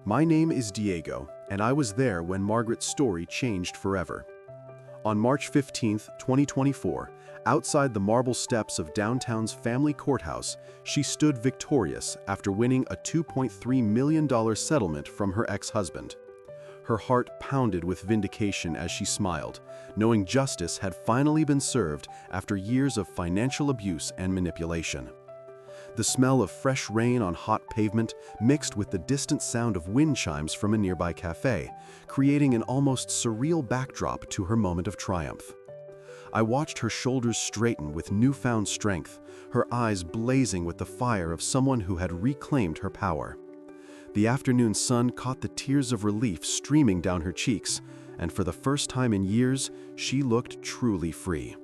My name is Diego, and I was there when Margaret's story changed forever. On March 15, 2024, outside the marble steps of downtown's family courthouse, she stood victorious after winning a $2.3 million settlement from her ex-husband. Her heart pounded with vindication as she smiled, knowing justice had finally been served after years of financial abuse and manipulation. The smell of fresh rain on hot pavement mixed with the distant sound of wind chimes from a nearby cafe, creating an almost surreal backdrop to her moment of triumph. I watched her shoulders straighten with newfound strength, her eyes blazing with the fire of someone who had reclaimed her power. The afternoon sun caught the tears of relief streaming down her cheeks, and for the first time in years, she looked truly free.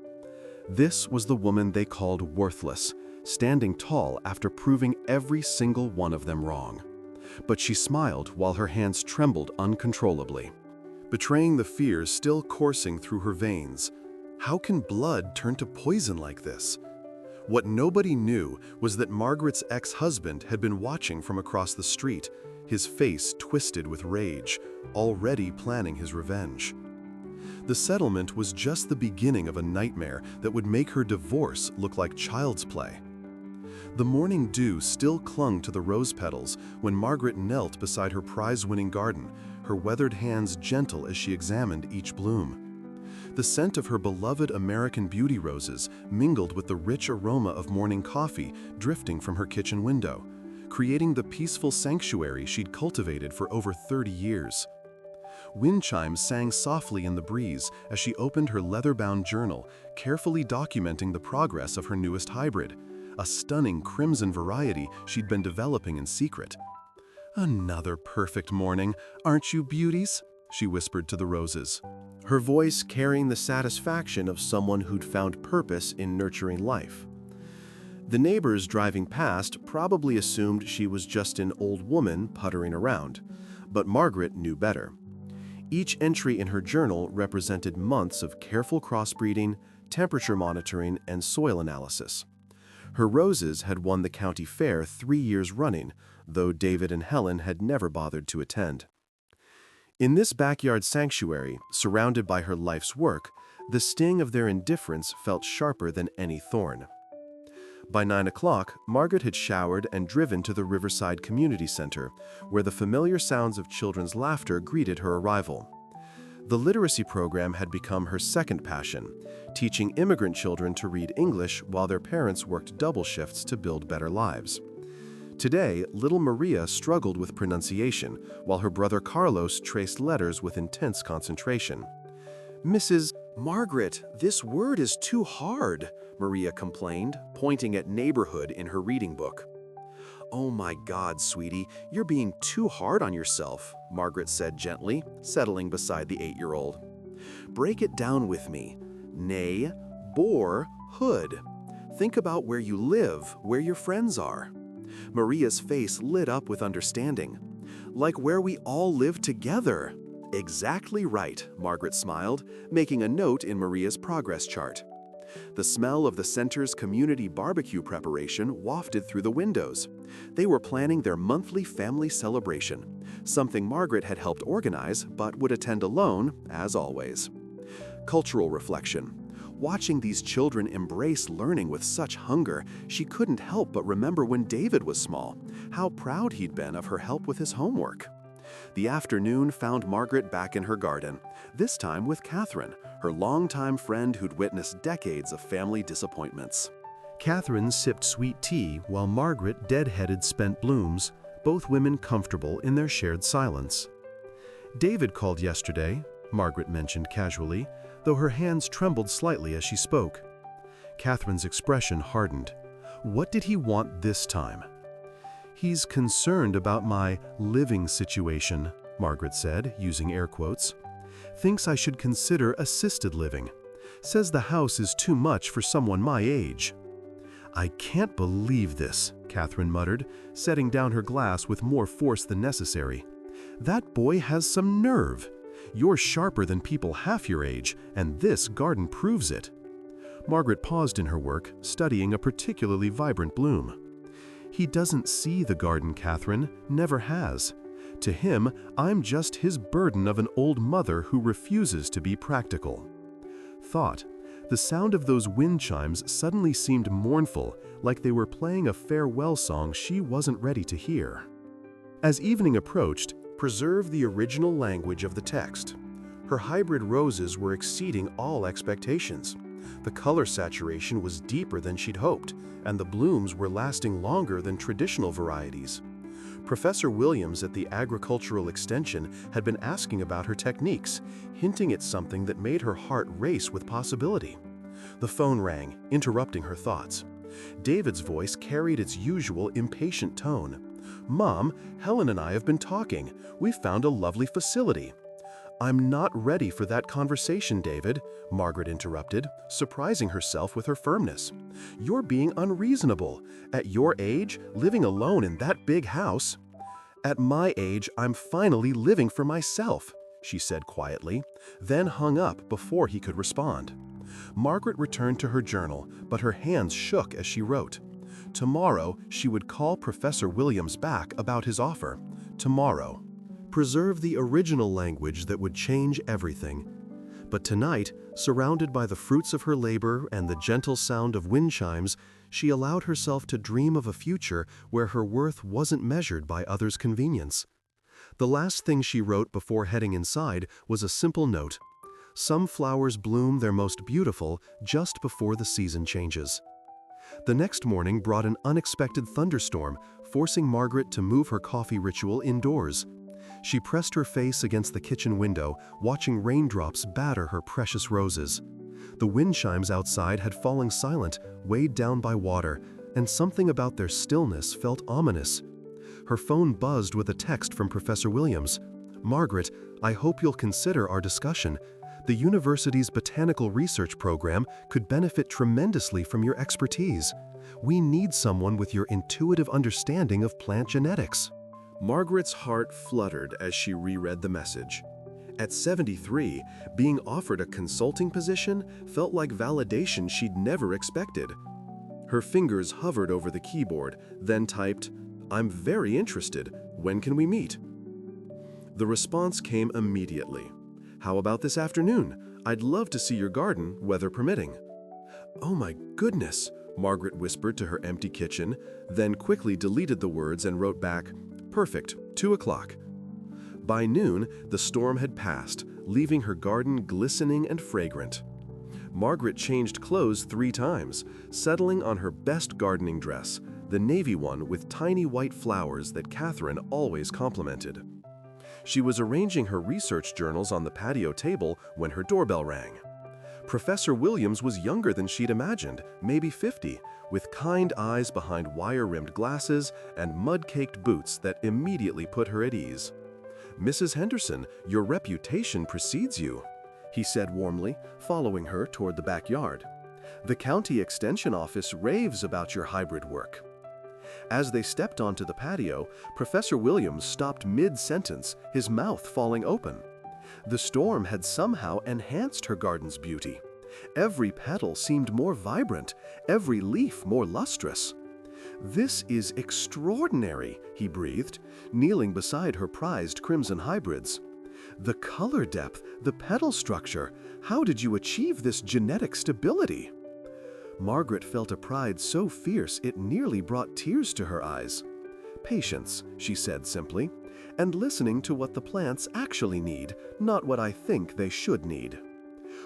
This was the woman they called worthless, standing tall after proving every single one of them wrong. But she smiled while her hands trembled uncontrollably, betraying the fears still coursing through her veins. How can blood turn to poison like this? What nobody knew was that Margaret's ex-husband had been watching from across the street, his face twisted with rage, already planning his revenge. The settlement was just the beginning of a nightmare that would make her divorce look like child's play. The morning dew still clung to the rose petals when Margaret knelt beside her prize-winning garden, her weathered hands gentle as she examined each bloom. The scent of her beloved American Beauty roses mingled with the rich aroma of morning coffee drifting from her kitchen window, creating the peaceful sanctuary she'd cultivated for over 30 years. Wind chimes sang softly in the breeze as she opened her leather-bound journal, carefully documenting the progress of her newest hybrid, a stunning crimson variety she'd been developing in secret. "Another perfect morning, aren't you beauties?" she whispered to the roses, her voice carrying the satisfaction of someone who'd found purpose in nurturing life. The neighbors driving past probably assumed she was just an old woman puttering around, but Margaret knew better. Each entry in her journal represented months of careful crossbreeding, temperature monitoring, and soil analysis. Her roses had won the county fair 3 years running, though David and Helen had never bothered to attend. In this backyard sanctuary, surrounded by her life's work, the sting of their indifference felt sharper than any thorn. By 9 o'clock, Margaret had showered and driven to the Riverside Community Center, where the familiar sounds of children's laughter greeted her arrival. The literacy program had become her second passion, teaching immigrant children to read English while their parents worked double shifts to build better lives. Today, little Maria struggled with pronunciation, while her brother Carlos traced letters with intense concentration. "Mrs. Margaret, this word is too hard," Maria complained, pointing at neighborhood in her reading book. "Oh my God, sweetie, you're being too hard on yourself," Margaret said gently, settling beside the 8-year-old. "Break it down with me. Nay, bore, hood. Think about where you live, where your friends are." Maria's face lit up with understanding. "Like where we all live together." "Exactly right," Margaret smiled, making a note in Maria's progress chart. The smell of the center's community barbecue preparation wafted through the windows. They were planning their monthly family celebration, something Margaret had helped organize but would attend alone, as always. Cultural reflection. Watching these children embrace learning with such hunger, she couldn't help but remember when David was small, how proud he'd been of her help with his homework. The afternoon found Margaret back in her garden, this time with Catherine, her longtime friend who'd witnessed decades of family disappointments. Catherine sipped sweet tea while Margaret deadheaded spent blooms, both women comfortable in their shared silence. "David called yesterday," Margaret mentioned casually, though her hands trembled slightly as she spoke. Catherine's expression hardened. What did he want this time? "He's concerned about my living situation," Margaret said, using air quotes. "Thinks I should consider assisted living. Says the house is too much for someone my age." "I can't believe this," Catherine muttered, setting down her glass with more force than necessary. "That boy has some nerve. You're sharper than people half your age, and this garden proves it." Margaret paused in her work, studying a particularly vibrant bloom. "He doesn't see the garden, Catherine, never has. To him, I'm just his burden of an old mother who refuses to be practical. Thought. The sound of those wind chimes suddenly seemed mournful, like they were playing a farewell song she wasn't ready to hear. As evening approached, preserve the original language of the text. Her hybrid roses were exceeding all expectations. The color saturation was deeper than she'd hoped, and the blooms were lasting longer than traditional varieties. Professor Williams at the Agricultural Extension had been asking about her techniques, hinting at something that made her heart race with possibility. The phone rang, interrupting her thoughts. David's voice carried its usual impatient tone. "Mom, Helen and I have been talking. We've found a lovely facility." "I'm not ready for that conversation, David," Margaret interrupted, surprising herself with her firmness. "You're being unreasonable. At your age, living alone in that big house." "At my age, I'm finally living for myself," she said quietly, then hung up before he could respond. Margaret returned to her journal, but her hands shook as she wrote. Tomorrow, she would call Professor Williams back about his offer. Tomorrow. Preserve the original language that would change everything. But tonight, surrounded by the fruits of her labor and the gentle sound of wind chimes, she allowed herself to dream of a future where her worth wasn't measured by others' convenience. The last thing she wrote before heading inside was a simple note. Some flowers bloom their most beautiful just before the season changes. The next morning brought an unexpected thunderstorm, forcing Margaret to move her coffee ritual indoors. She pressed her face against the kitchen window, watching raindrops batter her precious roses. The wind chimes outside had fallen silent, weighed down by water, and something about their stillness felt ominous. Her phone buzzed with a text from Professor Williams. "Margaret, I hope you'll consider our discussion. The university's botanical research program could benefit tremendously from your expertise. We need someone with your intuitive understanding of plant genetics." Margaret's heart fluttered as she reread the message. At 73, being offered a consulting position felt like validation she'd never expected. Her fingers hovered over the keyboard, then typed, "I'm very interested. When can we meet?" The response came immediately. "How about this afternoon? I'd love to see your garden, weather permitting." "Oh my goodness," Margaret whispered to her empty kitchen, then quickly deleted the words and wrote back, "Perfect, 2 o'clock." By noon, the storm had passed, leaving her garden glistening and fragrant. Margaret changed clothes 3 times, settling on her best gardening dress, the navy one with tiny white flowers that Catherine always complimented. She was arranging her research journals on the patio table when her doorbell rang. Professor Williams was younger than she'd imagined, maybe 50, with kind eyes behind wire-rimmed glasses and mud-caked boots that immediately put her at ease. "Mrs. Henderson, your reputation precedes you," he said warmly, following her toward the backyard. "The county extension office raves about your hybrid work." As they stepped onto the patio, Professor Williams stopped mid-sentence, his mouth falling open. The storm had somehow enhanced her garden's beauty. Every petal seemed more vibrant, every leaf more lustrous. "This is extraordinary," he breathed, kneeling beside her prized crimson hybrids. "The color depth, the petal structure, how did you achieve this genetic stability?" Margaret felt a pride so fierce it nearly brought tears to her eyes. "Patience," she said simply, "and listening to what the plants actually need, not what I think they should need.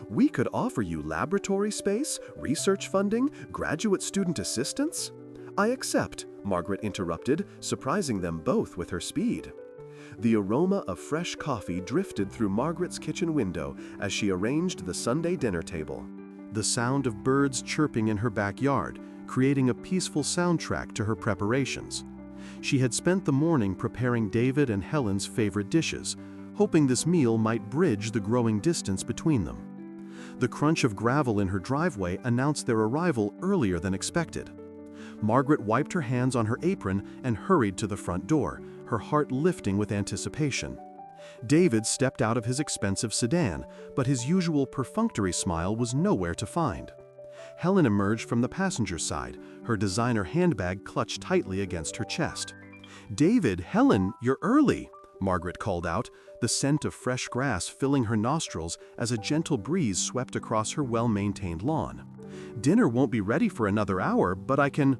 We could offer you laboratory space, research funding, graduate student assistance." "I accept," Margaret interrupted, surprising them both with her speed. The aroma of fresh coffee drifted through Margaret's kitchen window as she arranged the Sunday dinner table. The sound of birds chirping in her backyard, creating a peaceful soundtrack to her preparations. She had spent the morning preparing David and Helen's favorite dishes, hoping this meal might bridge the growing distance between them. The crunch of gravel in her driveway announced their arrival earlier than expected. Margaret wiped her hands on her apron and hurried to the front door, her heart lifting with anticipation. David stepped out of his expensive sedan, but his usual perfunctory smile was nowhere to find. Helen emerged from the passenger side, her designer handbag clutched tightly against her chest. "David, Helen, you're early," Margaret called out, the scent of fresh grass filling her nostrils as a gentle breeze swept across her well-maintained lawn. "Dinner won't be ready for another hour, but I can—"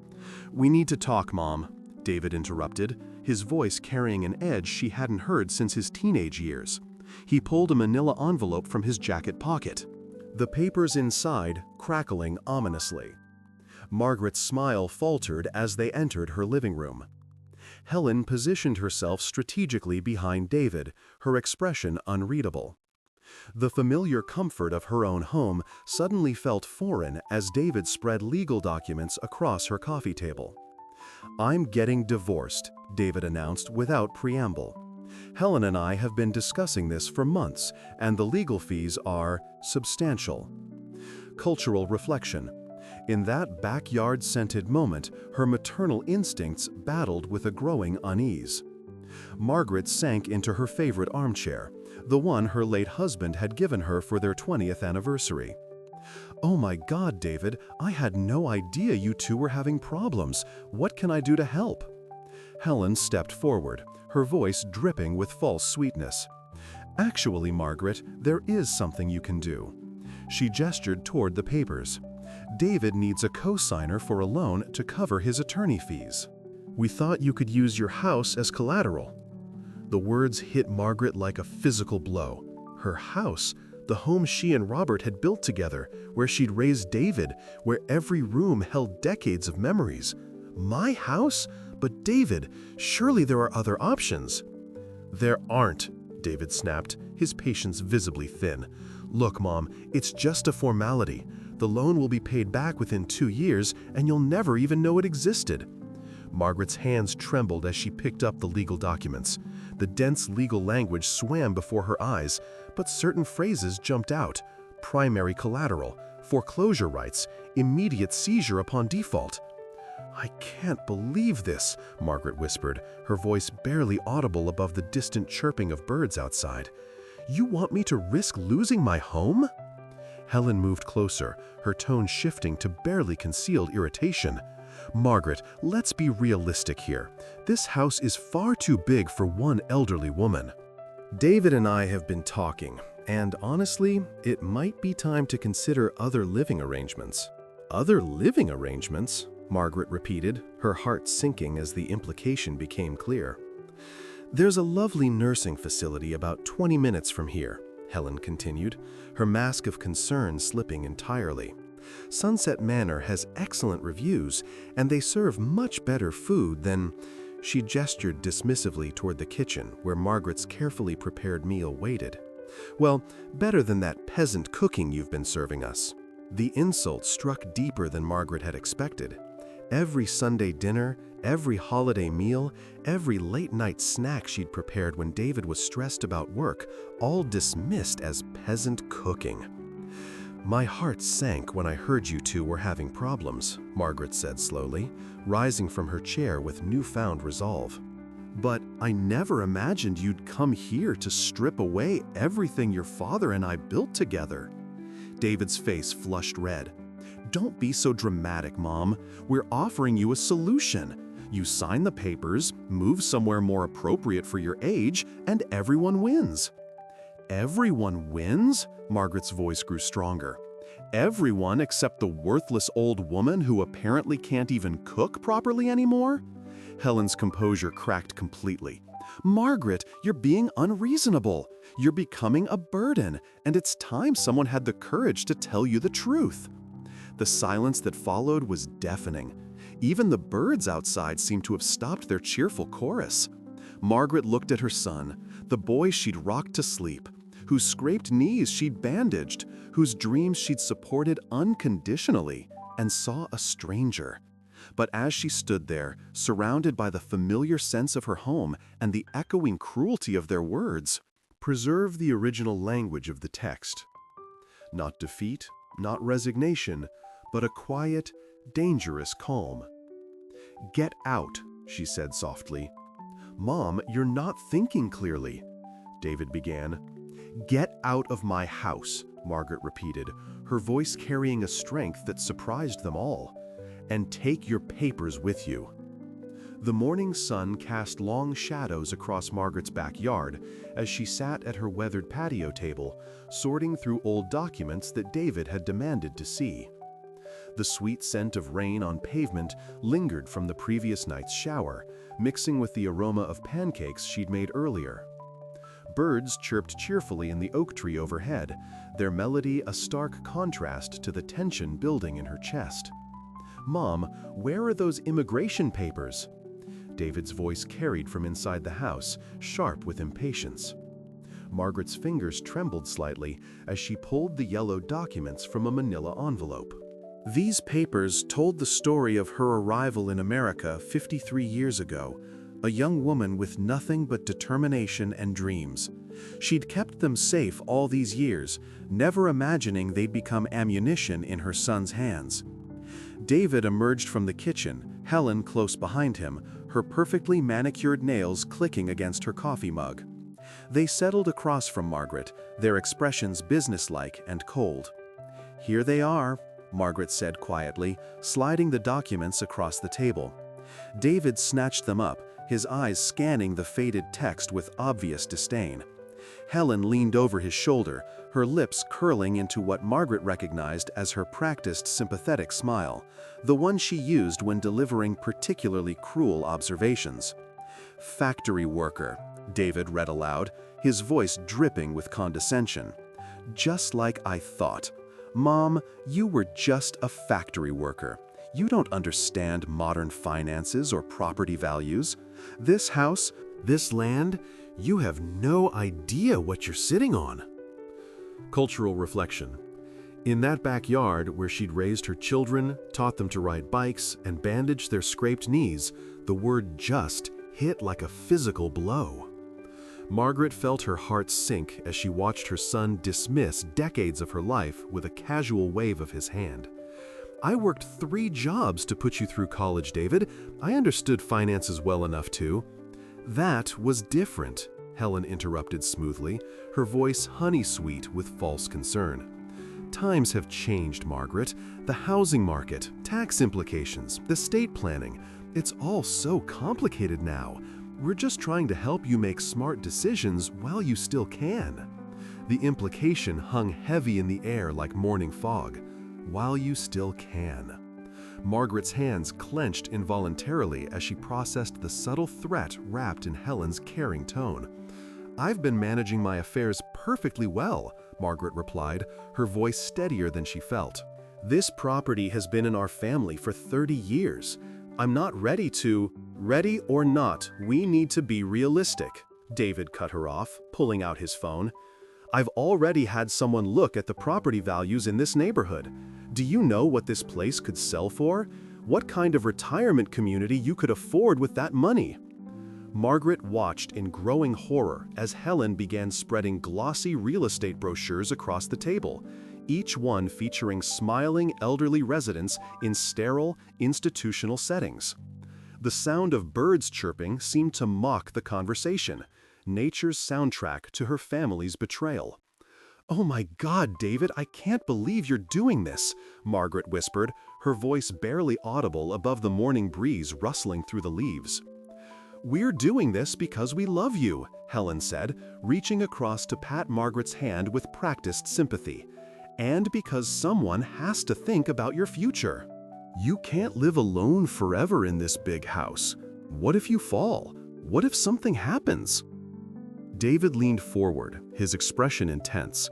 "We need to talk, Mom," David interrupted, his voice carrying an edge she hadn't heard since his teenage years. He pulled a manila envelope from his jacket pocket, the papers inside crackling ominously. Margaret's smile faltered as they entered her living room. Helen positioned herself strategically behind David, her expression unreadable. The familiar comfort of her own home suddenly felt foreign as David spread legal documents across her coffee table. "I'm getting divorced," David announced without preamble. "Helen and I have been discussing this for months, and the legal fees are substantial." Cultural reflection. In that backyard-scented moment, her maternal instincts battled with a growing unease. Margaret sank into her favorite armchair, the one her late husband had given her for their 20th anniversary. "Oh my God, David, I had no idea you two were having problems. What can I do to help?" Helen stepped forward, her voice dripping with false sweetness. "Actually, Margaret, there is something you can do." She gestured toward the papers. "David needs a co-signer for a loan to cover his attorney fees. We thought you could use your house as collateral." The words hit Margaret like a physical blow. Her house, the home she and Robert had built together, where she'd raised David, where every room held decades of memories. My house? But David, surely there are other options. "There aren't," David snapped, his patience visibly thin. "Look, Mom, it's just a formality. The loan will be paid back within 2 years, and you'll never even know it existed." Margaret's hands trembled as she picked up the legal documents. The dense legal language swam before her eyes, but certain phrases jumped out. Primary collateral, foreclosure rights, immediate seizure upon default. "I can't believe this," Margaret whispered, her voice barely audible above the distant chirping of birds outside. "You want me to risk losing my home?" Helen moved closer, her tone shifting to barely concealed irritation. "Margaret, let's be realistic here. This house is far too big for one elderly woman. David and I have been talking, and honestly, it might be time to consider other living arrangements." "Other living arrangements?" Margaret repeated, her heart sinking as the implication became clear. "There's a lovely nursing facility about 20 minutes from here," Helen continued, her mask of concern slipping entirely. "Sunset Manor has excellent reviews, and they serve much better food than—" She gestured dismissively toward the kitchen, where Margaret's carefully prepared meal waited. "Well, better than that peasant cooking you've been serving us." The insult struck deeper than Margaret had expected. Every Sunday dinner, every holiday meal, every late-night snack she'd prepared when David was stressed about work, all dismissed as peasant cooking. "My heart sank when I heard you two were having problems," Margaret said slowly, rising from her chair with newfound resolve. "But I never imagined you'd come here to strip away everything your father and I built together." David's face flushed red. "Don't be so dramatic, Mom. We're offering you a solution. You sign the papers, move somewhere more appropriate for your age, and everyone wins." "Everyone wins?" Margaret's voice grew stronger. "Everyone except the worthless old woman who apparently can't even cook properly anymore?" Helen's composure cracked completely. "Margaret, you're being unreasonable. You're becoming a burden, and it's time someone had the courage to tell you the truth." The silence that followed was deafening. Even the birds outside seemed to have stopped their cheerful chorus. Margaret looked at her son, the boy she'd rocked to sleep, whose scraped knees she'd bandaged, whose dreams she'd supported unconditionally, and saw a stranger. But as she stood there, surrounded by the familiar sense of her home and the echoing cruelty of their words, preserve the original language of the text. Not defeat, not resignation, but a quiet, dangerous calm. "Get out," she said softly. "Mom, you're not thinking clearly," David began. "Get out of my house," Margaret repeated, her voice carrying a strength that surprised them all. "And take your papers with you." The morning sun cast long shadows across Margaret's backyard as she sat at her weathered patio table, sorting through old documents that David had demanded to see. The sweet scent of rain on pavement lingered from the previous night's shower, mixing with the aroma of pancakes she'd made earlier. Birds chirped cheerfully in the oak tree overhead, their melody a stark contrast to the tension building in her chest. "Mom, where are those immigration papers?" David's voice carried from inside the house, sharp with impatience. Margaret's fingers trembled slightly as she pulled the yellow documents from a manila envelope. These papers told the story of her arrival in America 53 years ago, a young woman with nothing but determination and dreams. She'd kept them safe all these years, never imagining they'd become ammunition in her son's hands. David emerged from the kitchen, Helen close behind him, her perfectly manicured nails clicking against her coffee mug. They settled across from Margaret, their expressions businesslike and cold. "Here they are," Margaret said quietly, sliding the documents across the table. David snatched them up, his eyes scanning the faded text with obvious disdain. Helen leaned over his shoulder, her lips curling into what Margaret recognized as her practiced sympathetic smile, the one she used when delivering particularly cruel observations. "Factory worker," David read aloud, his voice dripping with condescension. "Just like I thought. Mom, you were just a factory worker. You don't understand modern finances or property values. This house, this land, you have no idea what you're sitting on." Cultural reflection. In that backyard where she'd raised her children, taught them to ride bikes, and bandaged their scraped knees, the word "just" hit like a physical blow. Margaret felt her heart sink as she watched her son dismiss decades of her life with a casual wave of his hand. "I worked 3 jobs to put you through college, David. I understood finances well enough to." "That was different," Helen interrupted smoothly, her voice honey-sweet with false concern. "Times have changed, Margaret. The housing market, tax implications, estate planning. It's all so complicated now. We're just trying to help you make smart decisions while you still can." The implication hung heavy in the air like morning fog. While you still can. Margaret's hands clenched involuntarily as she processed the subtle threat wrapped in Helen's caring tone. "I've been managing my affairs perfectly well," Margaret replied, her voice steadier than she felt. "This property has been in our family for 30 years. I'm not ready to—" "Ready or not, we need to be realistic," David cut her off, pulling out his phone. "I've already had someone look at the property values in this neighborhood. Do you know what this place could sell for? What kind of retirement community you could afford with that money?" Margaret watched in growing horror as Helen began spreading glossy real estate brochures across the table, each one featuring smiling elderly residents in sterile, institutional settings. The sound of birds chirping seemed to mock the conversation, nature's soundtrack to her family's betrayal. "Oh my God, David, I can't believe you're doing this," Margaret whispered, her voice barely audible above the morning breeze rustling through the leaves. "We're doing this because we love you," Helen said, reaching across to pat Margaret's hand with practiced sympathy. "And because someone has to think about your future. You can't live alone forever in this big house. What if you fall? What if something happens?" David leaned forward, his expression intense.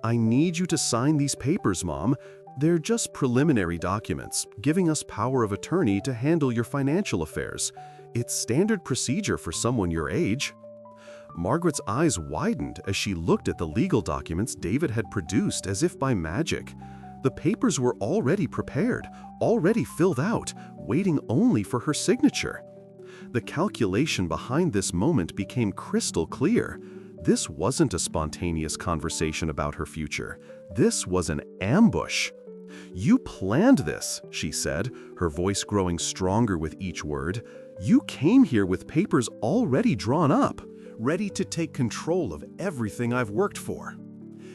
"I need you to sign these papers, Mom. They're just preliminary documents, giving us power of attorney to handle your financial affairs. It's standard procedure for someone your age." Margaret's eyes widened as she looked at the legal documents David had produced as if by magic. The papers were already prepared, already filled out, waiting only for her signature. The calculation behind this moment became crystal clear. This wasn't a spontaneous conversation about her future. This was an ambush. "You planned this," she said, her voice growing stronger with each word. "You came here with papers already drawn up, ready to take control of everything I've worked for."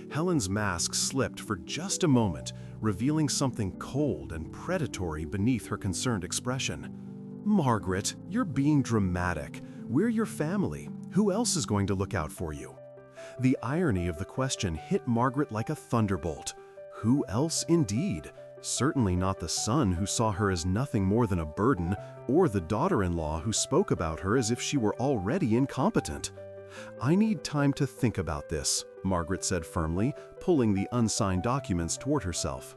Helen's mask slipped for just a moment, revealing something cold and predatory beneath her concerned expression. Margaret, you're being dramatic. We're your family. Who else is going to look out for you? The irony of the question hit Margaret like a thunderbolt. Who else indeed? Certainly not the son who saw her as nothing more than a burden, or the daughter-in-law who spoke about her as if she were already incompetent. I need time to think about this, Margaret said firmly, pulling the unsigned documents toward herself.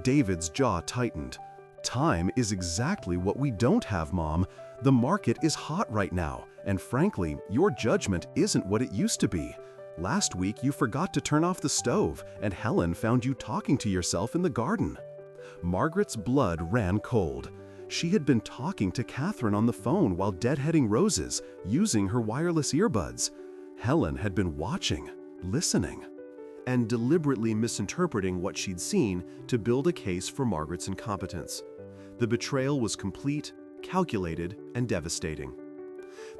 David's jaw tightened. Time is exactly what we don't have, Mom. The market is hot right now, and frankly, your judgment isn't what it used to be. Last week you forgot to turn off the stove, and Helen found you talking to yourself in the garden. Margaret's blood ran cold. She had been talking to Catherine on the phone while deadheading roses, using her wireless earbuds. Helen had been watching, listening, and deliberately misinterpreting what she'd seen to build a case for Margaret's incompetence. The betrayal was complete, calculated, and devastating.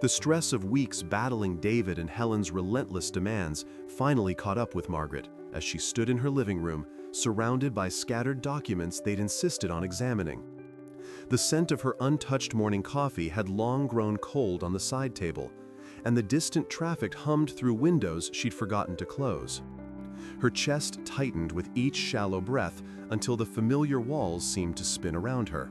The stress of weeks battling David and Helen's relentless demands finally caught up with Margaret as she stood in her living room, surrounded by scattered documents they'd insisted on examining. The scent of her untouched morning coffee had long grown cold on the side table, and the distant traffic hummed through windows she'd forgotten to close. Her chest tightened with each shallow breath until the familiar walls seemed to spin around her.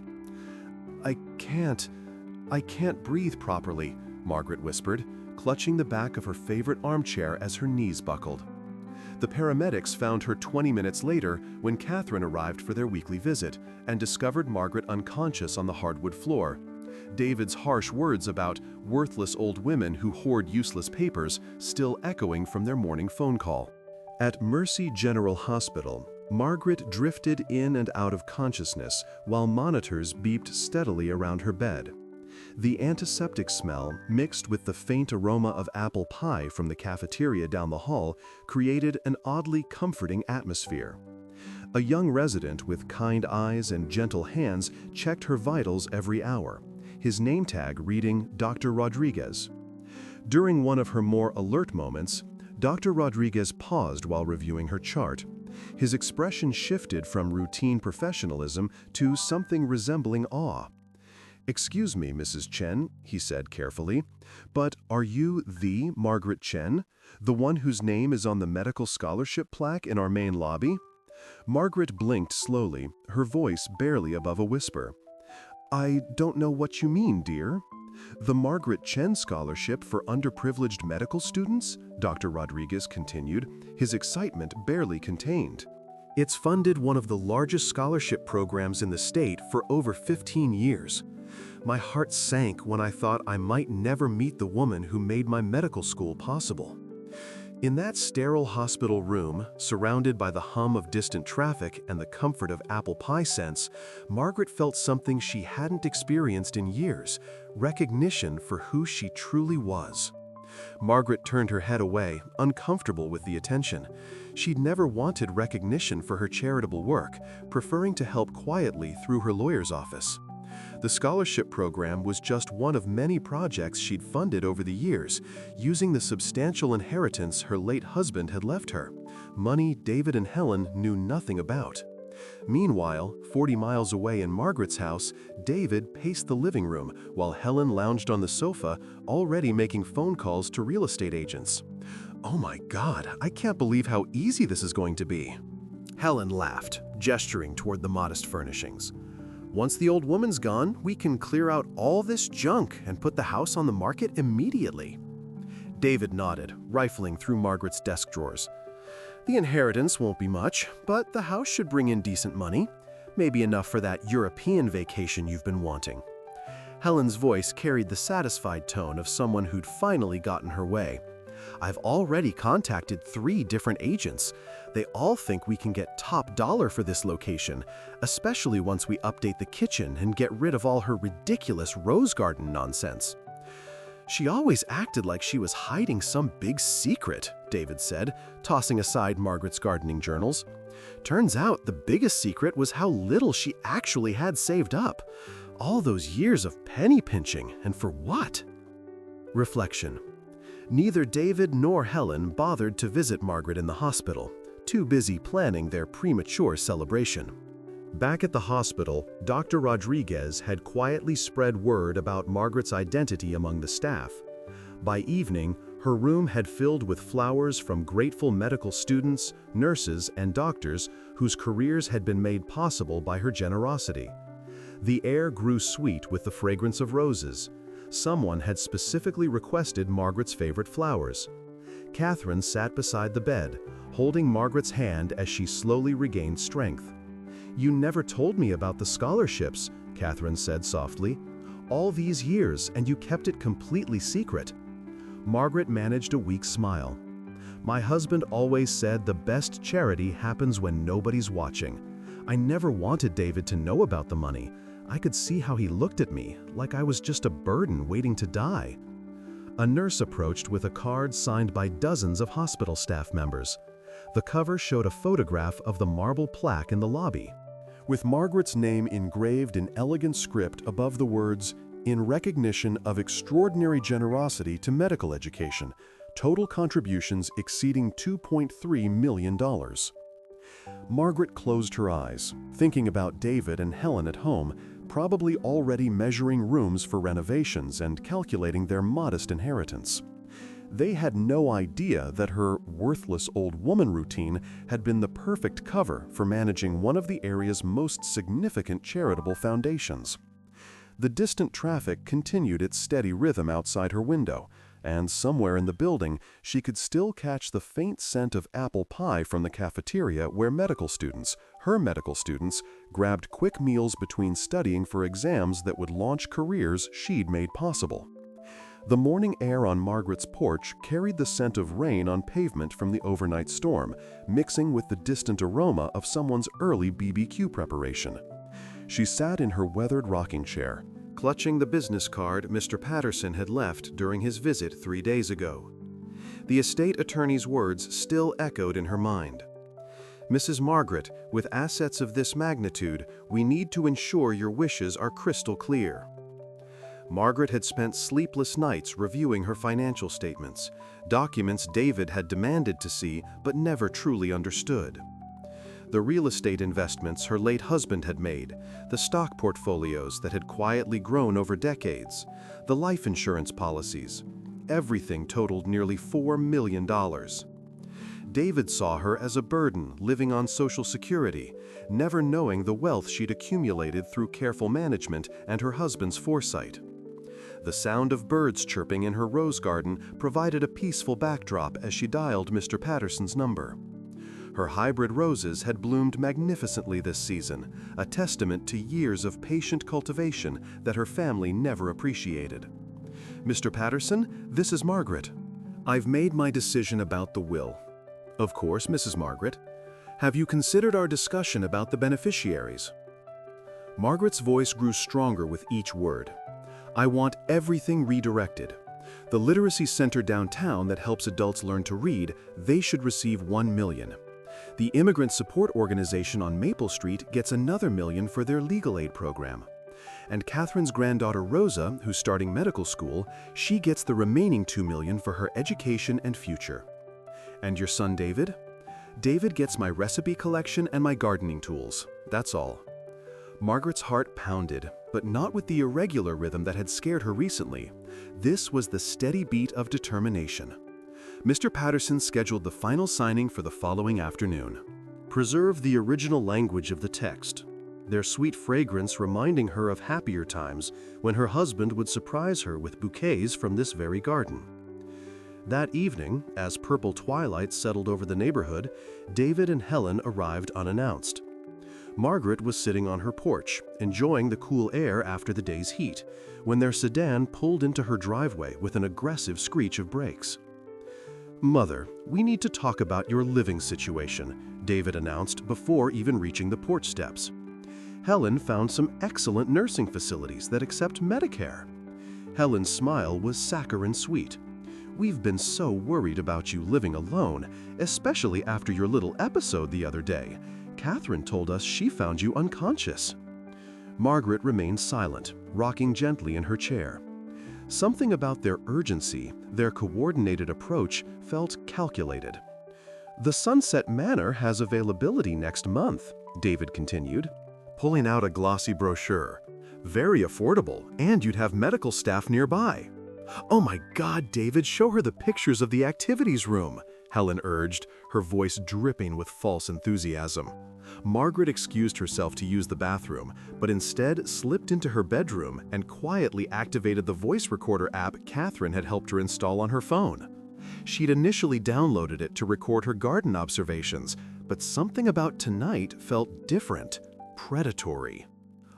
I can't breathe properly," Margaret whispered, clutching the back of her favorite armchair as her knees buckled. The paramedics found her 20 minutes later when Catherine arrived for their weekly visit and discovered Margaret unconscious on the hardwood floor. David's harsh words about worthless old women who hoard useless papers still echoing from their morning phone call. At Mercy General Hospital, Margaret drifted in and out of consciousness while monitors beeped steadily around her bed. The antiseptic smell, mixed with the faint aroma of apple pie from the cafeteria down the hall, created an oddly comforting atmosphere. A young resident with kind eyes and gentle hands checked her vitals every hour, his name tag reading Dr. Rodriguez. During one of her more alert moments, Dr. Rodriguez paused while reviewing her chart. His expression shifted from routine professionalism to something resembling awe. "Excuse me, Mrs. Chen," he said carefully, "but are you the Margaret Chen, the one whose name is on the medical scholarship plaque in our main lobby?" Margaret blinked slowly, her voice barely above a whisper. "I don't know what you mean, dear." "The Margaret Chen Scholarship for Underprivileged Medical Students?" Dr. Rodriguez continued, his excitement barely contained. "It's funded one of the largest scholarship programs in the state for over 15 years. My heart sank when I thought I might never meet the woman who made my medical school possible." In that sterile hospital room, surrounded by the hum of distant traffic and the comfort of apple pie scents, Margaret felt something she hadn't experienced in years: recognition for who she truly was. Margaret turned her head away, uncomfortable with the attention. She'd never wanted recognition for her charitable work, preferring to help quietly through her lawyer's office. The scholarship program was just one of many projects she'd funded over the years, using the substantial inheritance her late husband had left her, money David and Helen knew nothing about. Meanwhile, 40 miles away in Margaret's house, David paced the living room while Helen lounged on the sofa, already making phone calls to real estate agents. "Oh my God, I can't believe how easy this is going to be." Helen laughed, gesturing toward the modest furnishings. "Once the old woman's gone, we can clear out all this junk and put the house on the market immediately." David nodded, rifling through Margaret's desk drawers. "The inheritance won't be much, but the house should bring in decent money. Maybe enough for that European vacation you've been wanting." Helen's voice carried the satisfied tone of someone who'd finally gotten her way. "I've already contacted 3 different agents. They all think we can get top dollar for this location, especially once we update the kitchen and get rid of all her ridiculous rose garden nonsense." "She always acted like she was hiding some big secret," David said, tossing aside Margaret's gardening journals. "Turns out the biggest secret was how little she actually had saved up. All those years of penny pinching, and for what?" Reflection. Neither David nor Helen bothered to visit Margaret in the hospital, too busy planning their premature celebration. Back at the hospital, Dr. Rodriguez had quietly spread word about Margaret's identity among the staff. By evening, her room had filled with flowers from grateful medical students, nurses, and doctors whose careers had been made possible by her generosity. The air grew sweet with the fragrance of roses. Someone had specifically requested Margaret's favorite flowers. Catherine sat beside the bed, holding Margaret's hand as she slowly regained strength. "You never told me about the scholarships," Catherine said softly. "All these years, and you kept it completely secret." Margaret managed a weak smile. "My husband always said the best charity happens when nobody's watching. I never wanted David to know about the money. I could see how he looked at me, like I was just a burden waiting to die." A nurse approached with a card signed by dozens of hospital staff members. The cover showed a photograph of the marble plaque in the lobby, with Margaret's name engraved in elegant script above the words, "In recognition of extraordinary generosity to medical education, total contributions exceeding $2.3 million." Margaret closed her eyes, thinking about David and Helen at home, probably already measuring rooms for renovations and calculating their modest inheritance. They had no idea that her worthless old woman routine had been the perfect cover for managing one of the area's most significant charitable foundations. The distant traffic continued its steady rhythm outside her window, and somewhere in the building she could still catch the faint scent of apple pie from the cafeteria where her medical students, grabbed quick meals between studying for exams that would launch careers she'd made possible. The morning air on Margaret's porch carried the scent of rain on pavement from the overnight storm, mixing with the distant aroma of someone's early BBQ preparation. She sat in her weathered rocking chair, clutching the business card Mr. Patterson had left during his visit 3 days ago. The estate attorney's words still echoed in her mind. "Mrs. Margaret, with assets of this magnitude, we need to ensure your wishes are crystal clear." Margaret had spent sleepless nights reviewing her financial statements, documents David had demanded to see but never truly understood. The real estate investments her late husband had made, the stock portfolios that had quietly grown over decades, the life insurance policies, everything totaled nearly $4 million. David saw her as a burden living on Social Security, never knowing the wealth she'd accumulated through careful management and her husband's foresight. The sound of birds chirping in her rose garden provided a peaceful backdrop as she dialed Mr. Patterson's number. Her hybrid roses had bloomed magnificently this season, a testament to years of patient cultivation that her family never appreciated. "Mr. Patterson, this is Margaret. I've made my decision about the will." "Of course, Mrs. Margaret. Have you considered our discussion about the beneficiaries?" Margaret's voice grew stronger with each word. "I want everything redirected. The literacy center downtown that helps adults learn to read, they should receive $1 million. The Immigrant Support Organization on Maple Street gets another $1 million for their legal aid program. And Catherine's granddaughter Rosa, who's starting medical school, she gets the remaining $2 million for her education and future. And your son David? David gets my recipe collection and my gardening tools. That's all." Margaret's heart pounded, but not with the irregular rhythm that had scared her recently. This was the steady beat of determination. Mr. Patterson scheduled the final signing for the following afternoon. Preserve the original language of the text, their sweet fragrance reminding her of happier times when her husband would surprise her with bouquets from this very garden. That evening, as purple twilight settled over the neighborhood, David and Helen arrived unannounced. Margaret was sitting on her porch, enjoying the cool air after the day's heat, when their sedan pulled into her driveway with an aggressive screech of brakes. "Mother, we need to talk about your living situation," David announced before even reaching the porch steps. "Helen found some excellent nursing facilities that accept Medicare." Helen's smile was saccharine sweet. "We've been so worried about you living alone, especially after your little episode the other day. Catherine told us she found you unconscious." Margaret remained silent, rocking gently in her chair. Something about their urgency, their coordinated approach, felt calculated. "The Sunset Manor has availability next month," David continued. pulling out a glossy brochure. "Very affordable, and you'd have medical staff nearby." "Oh my God, David, show her the pictures of the activities room," Helen urged, her voice dripping with false enthusiasm. Margaret excused herself to use the bathroom, but instead slipped into her bedroom and quietly activated the voice recorder app Catherine had helped her install on her phone. She'd initially downloaded it to record her garden observations, but something about tonight felt different, predatory.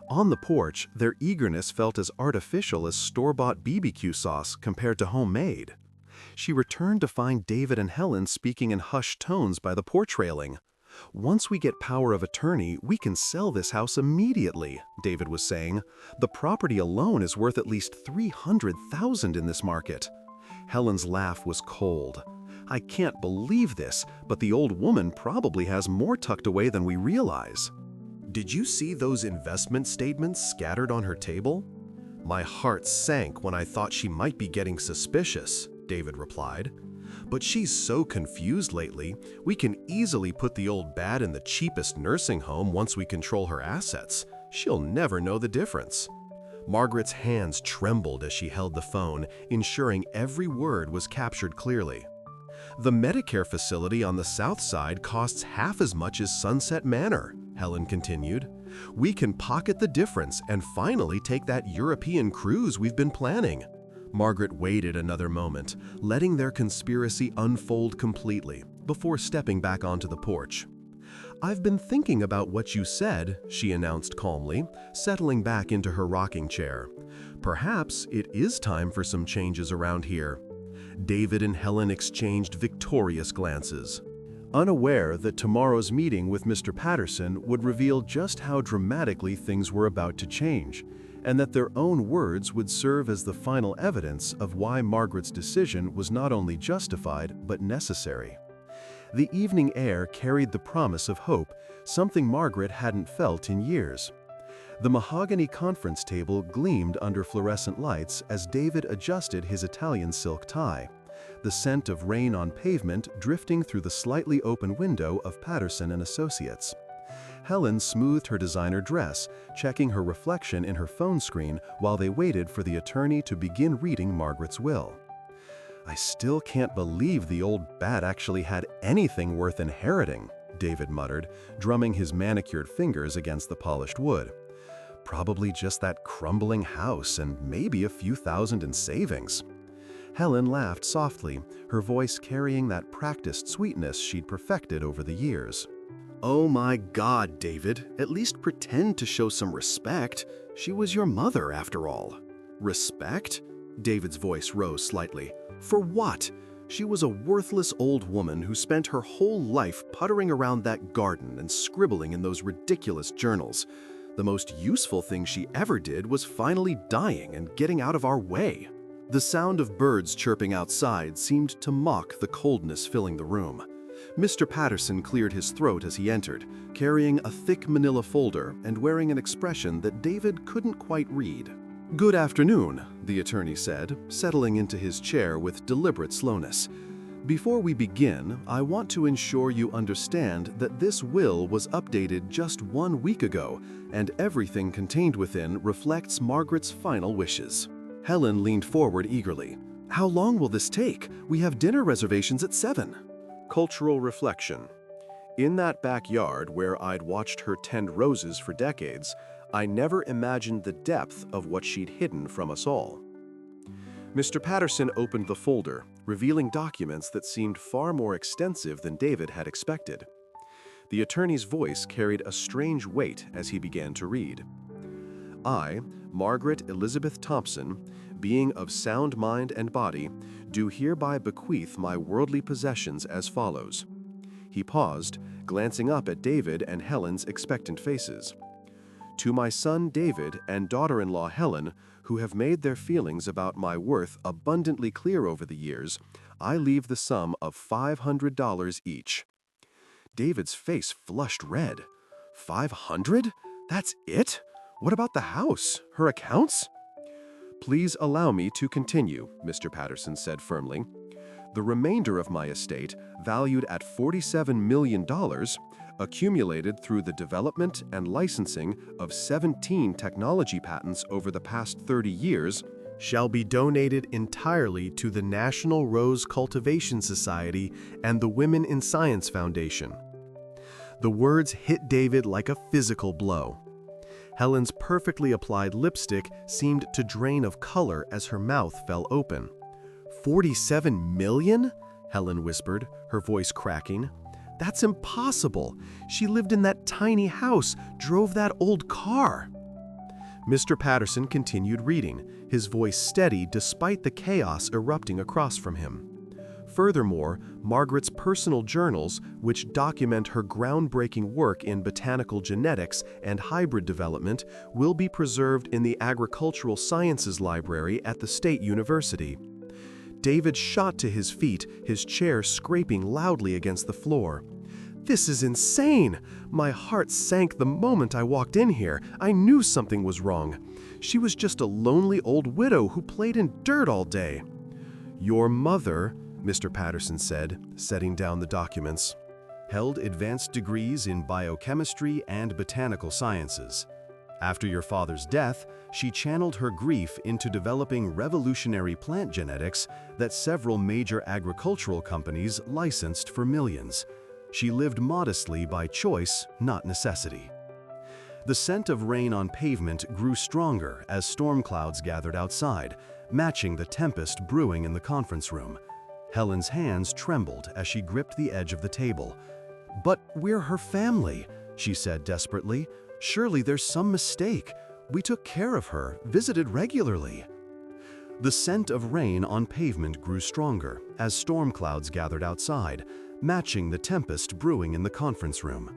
On the porch, their eagerness felt as artificial as store-bought BBQ sauce compared to homemade. She returned to find David and Helen speaking in hushed tones by the porch railing. "Once we get power of attorney, we can sell this house immediately," David was saying. "The property alone is worth at least $300,000 in this market." Helen's laugh was cold. "I can't believe this, but the old woman probably has more tucked away than we realize." "Did you see those investment statements scattered on her table?" "My heart sank when I thought she might be getting suspicious," David replied. "But she's so confused lately, we can easily put the old bat in the cheapest nursing home once we control her assets. She'll never know the difference." Margaret's hands trembled as she held the phone, ensuring every word was captured clearly. "The Medicare facility on the south side costs half as much as Sunset Manor," Helen continued. "We can pocket the difference and finally take that European cruise we've been planning." Margaret waited another moment, letting their conspiracy unfold completely, before stepping back onto the porch. "I've been thinking about what you said," she announced calmly, settling back into her rocking chair. "Perhaps it is time for some changes around here." David and Helen exchanged victorious glances, unaware that tomorrow's meeting with Mr. Patterson would reveal just how dramatically things were about to change, and that their own words would serve as the final evidence of why Margaret's decision was not only justified but necessary. The evening air carried the promise of hope, something Margaret hadn't felt in years. The mahogany conference table gleamed under fluorescent lights as David adjusted his Italian silk tie, the scent of rain on pavement drifting through the slightly open window of Patterson and Associates. Helen smoothed her designer dress, checking her reflection in her phone screen while they waited for the attorney to begin reading Margaret's will. "I still can't believe the old bat actually had anything worth inheriting," David muttered, drumming his manicured fingers against the polished wood. "Probably just that crumbling house and maybe a few thousand in savings." Helen laughed softly, her voice carrying that practiced sweetness she'd perfected over the years. "Oh my God, David, at least pretend to show some respect. She was your mother, after all." "Respect?" David's voice rose slightly. "For what? She was a worthless old woman who spent her whole life puttering around that garden and scribbling in those ridiculous journals. The most useful thing she ever did was finally dying and getting out of our way." The sound of birds chirping outside seemed to mock the coldness filling the room. Mr. Patterson cleared his throat as he entered, carrying a thick manila folder and wearing an expression that David couldn't quite read. "Good afternoon," the attorney said, settling into his chair with deliberate slowness. "Before we begin, I want to ensure you understand that this will was updated just 1 week ago, and everything contained within reflects Margaret's final wishes." Helen leaned forward eagerly. "How long will this take? We have dinner reservations at 7. Cultural reflection. In that backyard where I'd watched her tend roses for decades, I never imagined the depth of what she'd hidden from us all. Mr. Patterson opened the folder, revealing documents that seemed far more extensive than David had expected. The attorney's voice carried a strange weight as he began to read. I, Margaret Elizabeth Thompson, being of sound mind and body, do hereby bequeath my worldly possessions as follows. He paused, glancing up at David and Helen's expectant faces. To my son David and daughter-in-law Helen, who have made their feelings about my worth abundantly clear over the years, I leave the sum of $500 each. David's face flushed red. 500? That's it? What about the house? Her accounts? Please allow me to continue, Mr. Patterson said firmly. The The remainder of my estate, valued at $47 million, accumulated through the development and licensing of 17 technology patents over the past 30 years, shall be donated entirely to the National Rose Cultivation Society and the Women in Science Foundation. The words hit David like a physical blow. Helen's perfectly applied lipstick seemed to drain of color as her mouth fell open. "47 million?" Helen whispered, her voice cracking. "That's impossible. She lived in that tiny house, drove that old car." Mr. Patterson continued reading, his voice steady despite the chaos erupting across from him. Furthermore, Margaret's personal journals, which document her groundbreaking work in botanical genetics and hybrid development, will be preserved in the Agricultural Sciences Library at the State University. David shot to his feet, his chair scraping loudly against the floor. "This is insane! My heart sank the moment I walked in here. I knew something was wrong. She was just a lonely old widow who played in dirt all day." "Your mother," Mr. Patterson said, setting down the documents, "held advanced degrees in biochemistry and botanical sciences. After your father's death, she channeled her grief into developing revolutionary plant genetics that several major agricultural companies licensed for millions. She lived modestly by choice, not necessity." The scent of rain on pavement grew stronger as storm clouds gathered outside, matching the tempest brewing in the conference room. Helen's hands trembled as she gripped the edge of the table. "But we're her family," she said desperately. "Surely there's some mistake. We took care of her, visited regularly." The scent of rain on pavement grew stronger as storm clouds gathered outside, matching the tempest brewing in the conference room.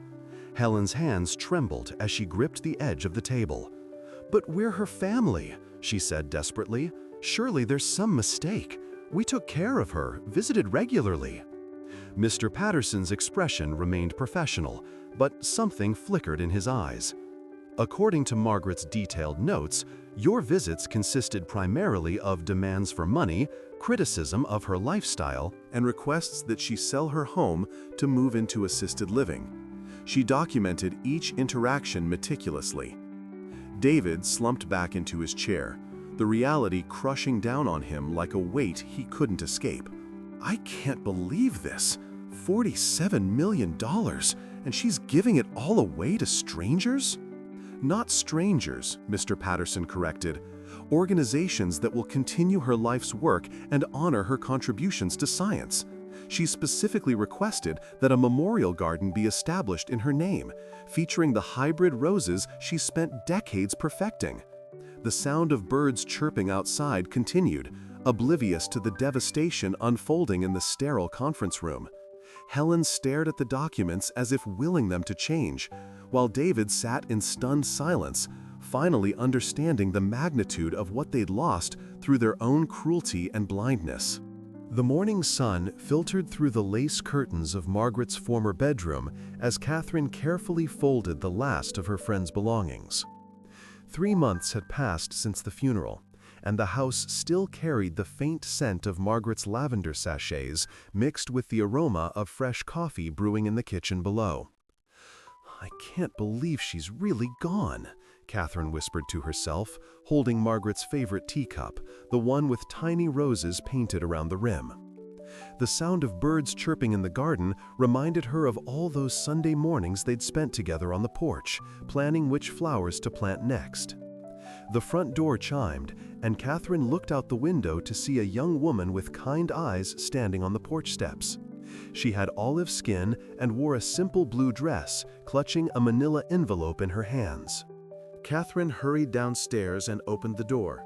Helen's hands trembled as she gripped the edge of the table. "But we're her family," she said desperately. "Surely there's some mistake. We took care of her, visited regularly." Mr. Patterson's expression remained professional, but something flickered in his eyes. "According to Margaret's detailed notes, your visits consisted primarily of demands for money, criticism of her lifestyle, and requests that she sell her home to move into assisted living. She documented each interaction meticulously." David slumped back into his chair, the reality crushing down on him like a weight he couldn't escape. "I can't believe this. $47 million, and she's giving it all away to strangers?" "Not strangers," Mr. Patterson corrected. "Organizations that will continue her life's work and honor her contributions to science. She specifically requested that a memorial garden be established in her name, featuring the hybrid roses she spent decades perfecting." The sound of birds chirping outside continued, oblivious to the devastation unfolding in the sterile conference room. Helen stared at the documents as if willing them to change, while David sat in stunned silence, finally understanding the magnitude of what they'd lost through their own cruelty and blindness. The morning sun filtered through the lace curtains of Margaret's former bedroom as Catherine carefully folded the last of her friend's belongings. 3 months had passed since the funeral, and the house still carried the faint scent of Margaret's lavender sachets mixed with the aroma of fresh coffee brewing in the kitchen below. "I can't believe she's really gone," Catherine whispered to herself, holding Margaret's favorite teacup, the one with tiny roses painted around the rim. The sound of birds chirping in the garden reminded her of all those Sunday mornings they'd spent together on the porch, planning which flowers to plant next. The front door chimed, and Catherine looked out the window to see a young woman with kind eyes standing on the porch steps. She had olive skin and wore a simple blue dress, clutching a manila envelope in her hands. Catherine hurried downstairs and opened the door.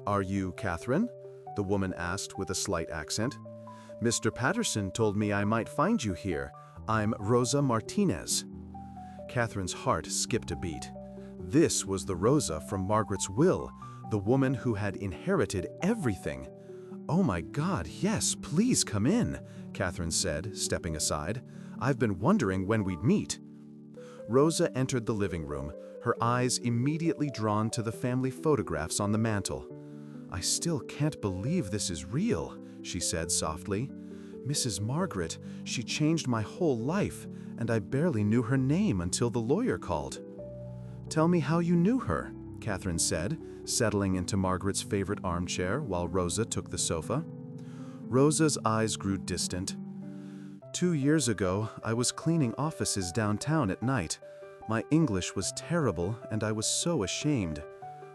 "Are you Catherine?" the woman asked with a slight accent. "Mr. Patterson told me I might find you here. I'm Rosa Martinez." Catherine's heart skipped a beat. This was the Rosa from Margaret's will, the woman who had inherited everything. "Oh my God, yes, please come in," Catherine said, stepping aside. "I've been wondering when we'd meet." Rosa entered the living room, her eyes immediately drawn to the family photographs on the mantel. "I still can't believe this is real," she said softly. Mrs. Margaret, she changed my whole life, and I barely knew her name until the lawyer called." "Tell me how you knew her," Catherine said, settling into Margaret's favorite armchair while Rosa took the sofa. Rosa's eyes grew distant. "2 years ago, I was cleaning offices downtown at night. My English was terrible, and I was so ashamed.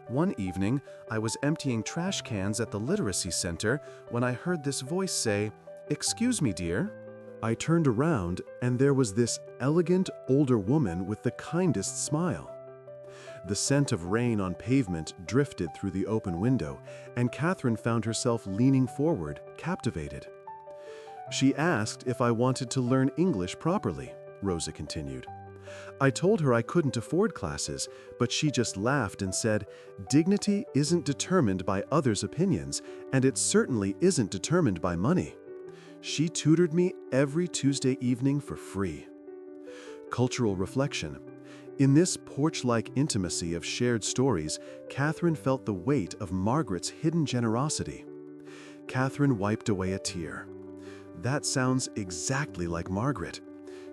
One evening, I was emptying trash cans at the literacy center when I heard this voice say, 'Excuse me, dear.' I turned around, and there was this elegant, older woman with the kindest smile." The scent of rain on pavement drifted through the open window, and Catherine found herself leaning forward, captivated. "She asked if I wanted to learn English properly," Rosa continued. "I told her I couldn't afford classes, but she just laughed and said, 'Dignity isn't determined by others' opinions, and it certainly isn't determined by money.' She tutored me every Tuesday evening for free." Cultural reflection. In this porch-like intimacy of shared stories, Catherine felt the weight of Margaret's hidden generosity. Catherine wiped away a tear. "That sounds exactly like Margaret.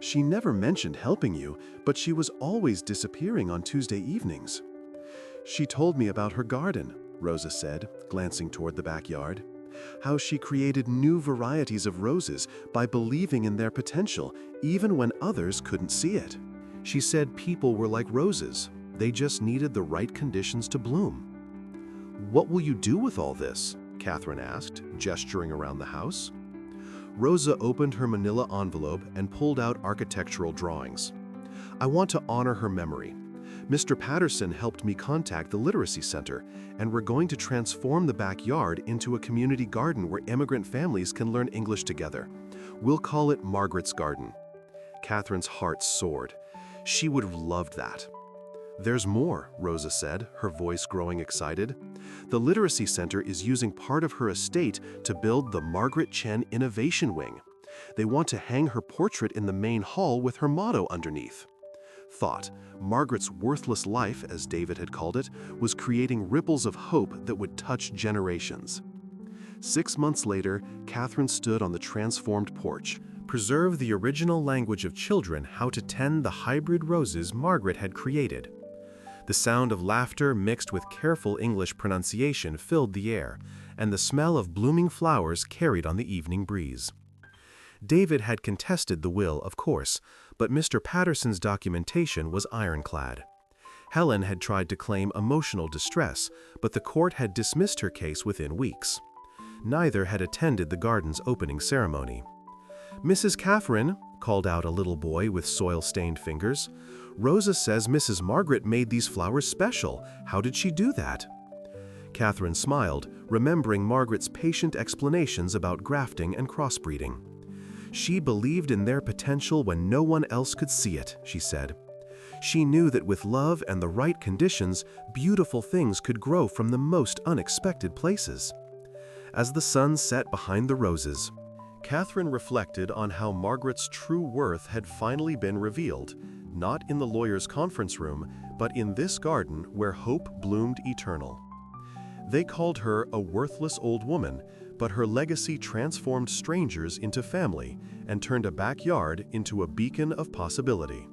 She never mentioned helping you, but she was always disappearing on Tuesday evenings." "She told me about her garden," Rosa said, glancing toward the backyard. "How she created new varieties of roses by believing in their potential, even when others couldn't see it. She said people were like roses. They just needed the right conditions to bloom." "What will you do with all this?" Catherine asked, gesturing around the house. Rosa opened her manila envelope and pulled out architectural drawings. "I want to honor her memory. Mr. Patterson helped me contact the Literacy Center, and we're going to transform the backyard into a community garden where immigrant families can learn English together. We'll call it Margaret's Garden." Catherine's heart soared. She would have loved that. "There's more," Rosa said, her voice growing excited. "The Literacy Center is using part of her estate to build the Margaret Chen Innovation Wing. They want to hang her portrait in the main hall with her motto underneath." Thought, Margaret's worthless life, as David had called it, was creating ripples of hope that would touch generations. 6 months later, Catherine stood on the transformed porch. Preserve the original language of children how to tend the hybrid roses Margaret had created. The sound of laughter mixed with careful English pronunciation filled the air, and the smell of blooming flowers carried on the evening breeze. David had contested the will, of course, but Mr. Patterson's documentation was ironclad. Helen had tried to claim emotional distress, but the court had dismissed her case within weeks. Neither had attended the garden's opening ceremony. "Mrs. Catherine," called out a little boy with soil-stained fingers, "Rosa says Mrs. Margaret made these flowers special. How did she do that?" Catherine smiled, remembering Margaret's patient explanations about grafting and crossbreeding. "She believed in their potential when no one else could see it," she said. "She knew that with love and the right conditions, beautiful things could grow from the most unexpected places." As the sun set behind the roses, Catherine reflected on how Margaret's true worth had finally been revealed, not in the lawyer's conference room, but in this garden where hope bloomed eternal. They called her a worthless old woman, but her legacy transformed strangers into family and turned a backyard into a beacon of possibility.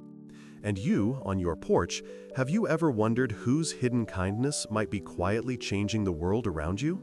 And you, on your porch, have you ever wondered whose hidden kindness might be quietly changing the world around you?